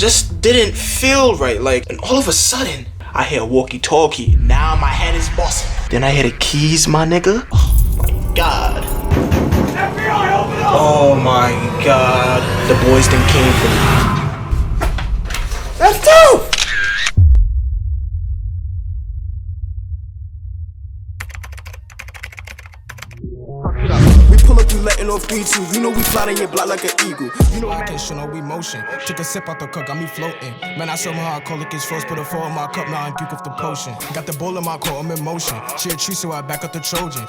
just didn't feel right. Like, and all of a sudden, I hear a walkie-talkie. Now my head is busting. Then I hear the keys, my nigga. Oh my God. FBI, open up! Oh my God. The boys then came for me. That's dope! We pull up, you letting off 3-2. You know we fly in your block like an eagle. You know I can't show no emotion. Took a sip out the cup, got me floating. Man, I saw my heart colic is froze. Put a 4 in my cup, now I puke off the potion. Got the bowl in my coat, I'm in motion. She a tree, so I back up the Trojan.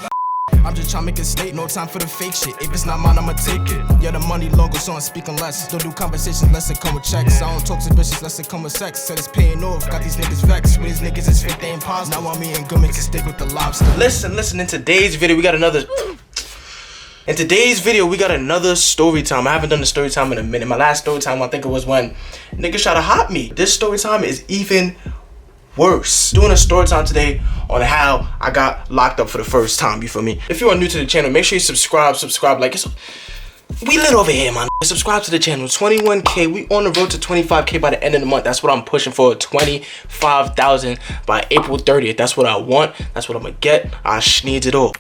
I'm just trying to make a state, no time for the fake shit. If it's not mine, I'ma take it. Yeah, the money longer, so I'm speaking less. Don't do conversations unless it come with checks. I don't talk to bitches unless it come with sex. Said it's paying off, got these niggas vexed. With these niggas, it's fake, they ain't positive. Now I'm eating good, make it stick with the lobster. Listen, in today's video, we got another... In today's video, we got another story time. I haven't done the story time in a minute. My last story time, I think it was when niggas tried to hop me. This story time is even worse. Doing a story time today on how I got locked up for the first time, you feel me? If you are new to the channel, make sure you subscribe, like it's... We lit over here, man. Subscribe to the channel. 21K. We on the road to 25K by the end of the month. That's what I'm pushing for. 25,000 by April 30th. That's what I want. That's what I'm gonna get. I needs it all.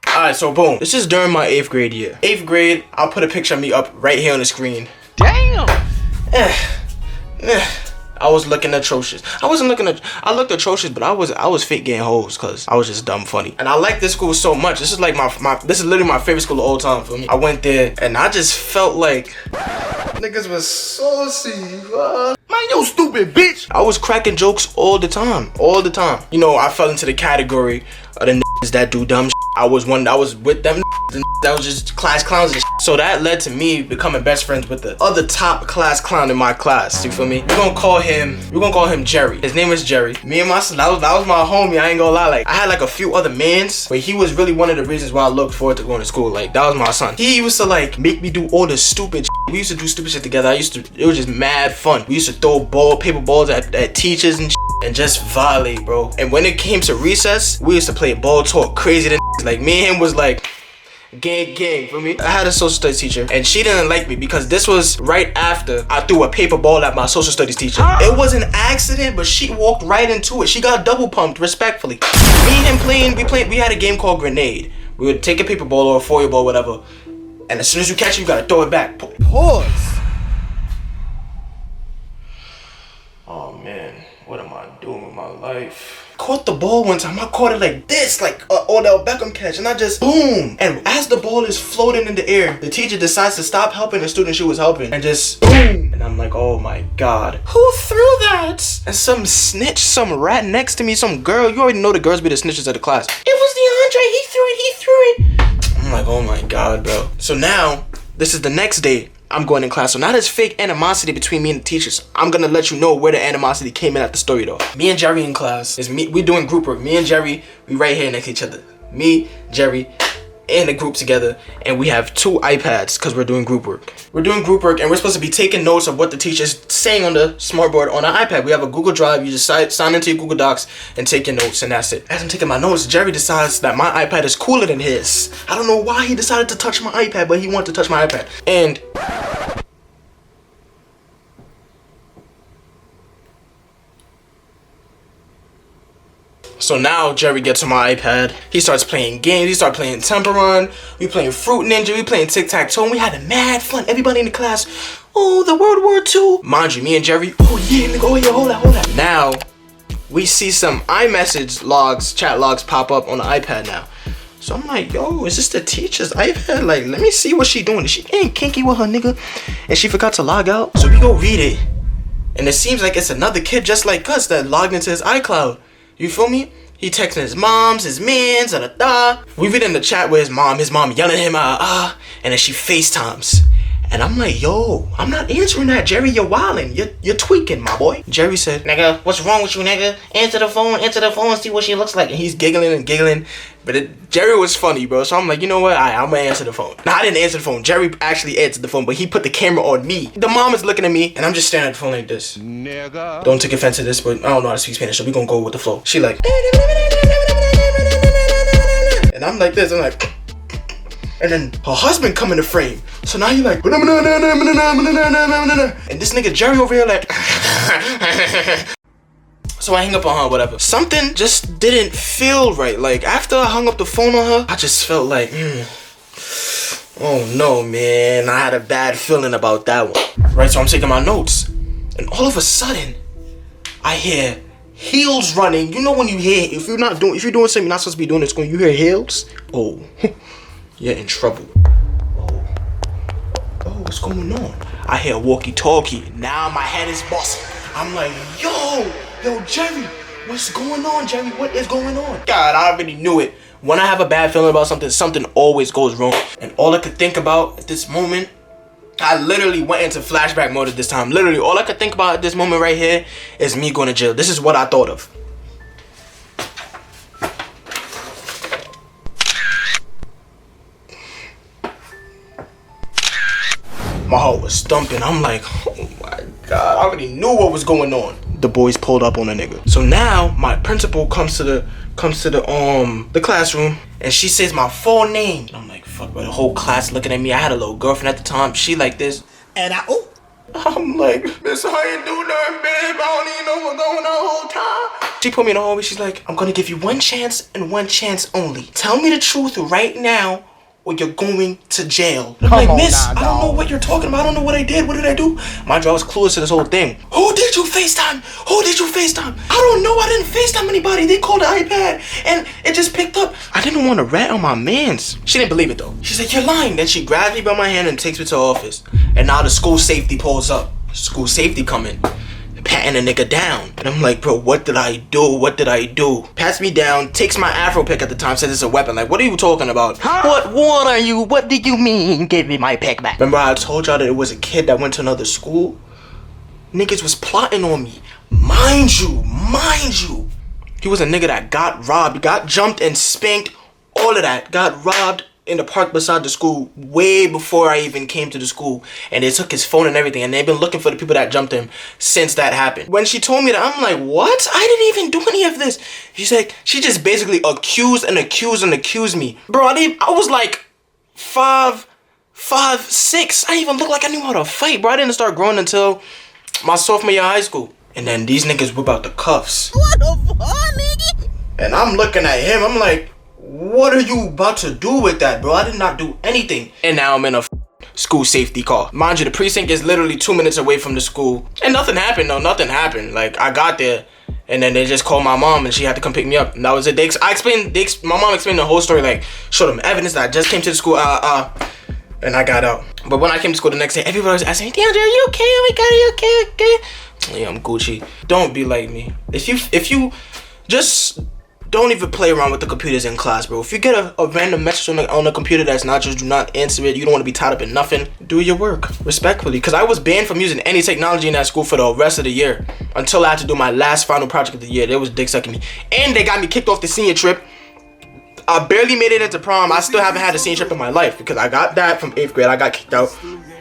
Alright, so boom. This is during my 8th grade year. 8th grade, I'll put a picture of me up right here on the screen. Damn! I was looking atrocious. I looked atrocious, but I was fake getting hoes because I was just dumb funny. And I like this school so much. This is like this is literally my favorite school of all time for me. I went there and I just felt like niggas was saucy. Man, you stupid bitch! I was cracking jokes all the time. You know, I fell into the category of the niggas that do dumb shit. I was with them and that was just class clowns and shit. So that led to me becoming best friends with the other top class clown in my class. You feel me? We're gonna call him Jerry. His name is Jerry. Me and my son, that was my homie. I ain't gonna lie. Like, I had like a few other mans, but he was really one of the reasons why I looked forward to going to school. Like, that was my son. He used to like make me do all the stupid shit. We used to do stupid shit together. It was just mad fun. We used to throw paper balls at teachers and shit and just violate, bro. And when it came to recess, we used to play ball talk crazy than like me and him was like gang for me. I had a social studies teacher and she didn't like me because this was right after I threw a paper ball at my social studies teacher. It was an accident, but she walked right into it. She got double pumped, respectfully. Me and him we had a game called Grenade. We would take a paper ball or a foil ball, whatever, and as soon as you catch it, you gotta throw it back. Pause. Oh man, what am I doing with my life? Caught the ball one time. I caught it like this, like Odell Beckham catch, and I just boom. And as the ball is floating in the air, the teacher decides to stop helping the student she was helping and just boom. And I'm like, oh my God, who threw that? And some snitch, some rat next to me, some girl. You already know the girls be the snitches of the class. It was DeAndre. He threw it. I'm like, oh my God, bro. So now this is the next day. I'm going in class. So now there's fake animosity between me and the teachers. I'm gonna let you know where the animosity came in at the story though. Me and Jerry in class. We doing group work. Me and Jerry, we right here next to each other. Me, Jerry, and the group together. And we have 2 iPads because we're doing group work. We're doing group work and we're supposed to be taking notes of what the teacher's saying on the smartboard on our iPad. We have a Google Drive. You just sign into your Google Docs and take your notes and that's it. As I'm taking my notes, Jerry decides that my iPad is cooler than his. I don't know why he decided to touch my iPad, but he wanted to touch my iPad. And so now Jerry gets on my iPad. He starts playing games. He starts playing Temple Run. We playing Fruit Ninja. We playing Tic-Tac-Toe. And we had a mad fun. Everybody in the class. Oh, the World War II. Mind you, me and Jerry. Oh yeah, nigga. Oh yeah, hold that. Now we see some iMessage logs, chat logs pop up on the iPad now. So I'm like, yo, is this the teacher's iPad? Like, let me see what she doing. Is she getting kinky with her nigga? And she forgot to log out. So we go read it. And it seems like it's another kid just like us that logged into his iCloud. You feel me? He texting his moms, his mans, We read in the chat with his mom yelling at him, and then she FaceTimes. And I'm like, yo, I'm not answering that, Jerry, you're wildin', you're tweaking, my boy. Jerry said, nigga, what's wrong with you, nigga? Answer the phone, see what she looks like. And he's giggling, but Jerry was funny, bro. So I'm like, you know what, I'm gonna answer the phone. No, I didn't answer the phone. Jerry actually answered the phone, but he put the camera on me. The mom is looking at me, and I'm just staring at the phone like this. Nigga. Don't take offense to this, but I don't know how to speak Spanish, so we gonna go with the flow. She like, and I'm like this, I'm like, And then her husband come in the frame. So now you like, and this nigga Jerry over here like, so I hang up on her, whatever. Something just didn't feel right. Like after I hung up the phone on her, I just felt like, oh no, man. I had a bad feeling about that one. Right, so I'm taking my notes. And all of a sudden, I hear heels running. You know when you hear, if you're doing something you're not supposed to be doing, it's when you hear heels. Oh, you're in trouble. Oh, what's going on? I hear walkie-talkie. Now my head is busting. I'm like, yo, Jerry, what's going on, Jerry? What is going on? God, I already knew it. When I have a bad feeling about something, something always goes wrong. And all I could think about at this moment, I literally went into flashback mode at this time. Literally, all I could think about at this moment right here is me going to jail. This is what I thought of. My heart was thumping. I'm like, oh my God, I already knew what was going on. The boys pulled up on a nigga. So now my principal comes to the classroom and she says my full name. And I'm like, fuck, bro, the whole class looking at me. I had a little girlfriend at the time. She like this. And I'm like, miss, how you doing, babe? I don't even know what's going on the whole time. She put me in the hallway. She's like, I'm gonna give you one chance and one chance only. Tell me the truth right now, or you're going to jail. I'm like, miss, I don't know what you're talking about. I don't know what I did. What did I do? Mind you, I was clueless to this whole thing. Who did you FaceTime? Who did you FaceTime? I don't know. I didn't FaceTime anybody. They called the iPad and it just picked up. I didn't want to rat on my mans. She didn't believe it though. She's like, you're lying. Then she grabs me by my hand and takes me to her office. And now the school safety pulls up. School safety coming. Patting a nigga down. And I'm like, bro, what did I do? What did I do? Pats me down, takes my afro pick at the time, says it's a weapon. Like, what are you talking about? Huh? What are you? What did you mean? Give me my pick back. Remember I told y'all that it was a kid that went to another school? Niggas was plotting on me. Mind you. He was a nigga that got robbed, got jumped and spanked, all of that. Got robbed in the park beside the school way before I even came to the school, and they took his phone and everything, and they've been looking for the people that jumped him since that happened. When she told me that, I'm like, what? I didn't even do any of this. She's like, she just basically accused me. Bro, I was like 5'6". I didn't even look like I knew how to fight, bro. I didn't start growing until my sophomore year of high school. And then these niggas whip out the cuffs. What the fuck, nigga? And I'm looking at him, I'm like, what are you about to do with that, bro? I did not do anything. And now I'm in a school safety car. Mind you, the precinct is literally 2 minutes away from the school. And nothing happened, though. Nothing happened. Like, I got there, and then they just called my mom, and she had to come pick me up. And that was it. My mom explained the whole story, like, showed them evidence that I just came to the school, and I got out. But when I came to school the next day, everybody was asking, DeAndre, are you okay? Oh my God, are you okay? Yeah, I'm Gucci. Don't be like me. If you just don't even play around with the computers in class, bro. If you get a random message on the computer that's not just do not answer it, you don't want to be tied up in nothing, do your work respectfully. Because I was banned from using any technology in that school for the rest of the year until I had to do my last final project of the year. They was dick sucking me. And they got me kicked off the senior trip. I barely made it into prom. I still haven't had a senior trip in my life because I got that from 8th grade. I got kicked out.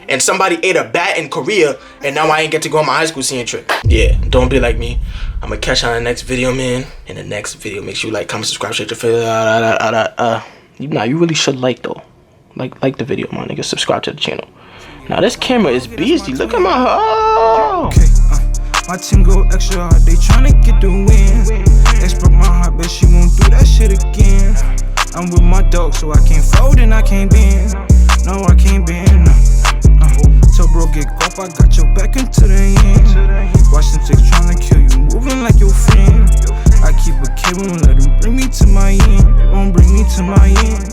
And somebody ate a bat in Korea, and now I ain't get to go on my high school senior trip. Yeah, don't be like me. I'm gonna catch you on the next video, man. In the next video, make sure you like, comment, subscribe, share your favorite. You really should like though. Like the video, my nigga. Subscribe to the channel. Now this camera is busy. Look at my Okay, my team go extra hard. They tryna get the win. Ex broke my heart, but she won't do that shit again. I'm with my dog, so I can't fold and I can't bend. No, I can't bend. So bro, get off, I got your back into the end. Watch them chicks tryna kill you, moving like your friend. I keep a cable, let them bring me to my end. They won't bring me to my end.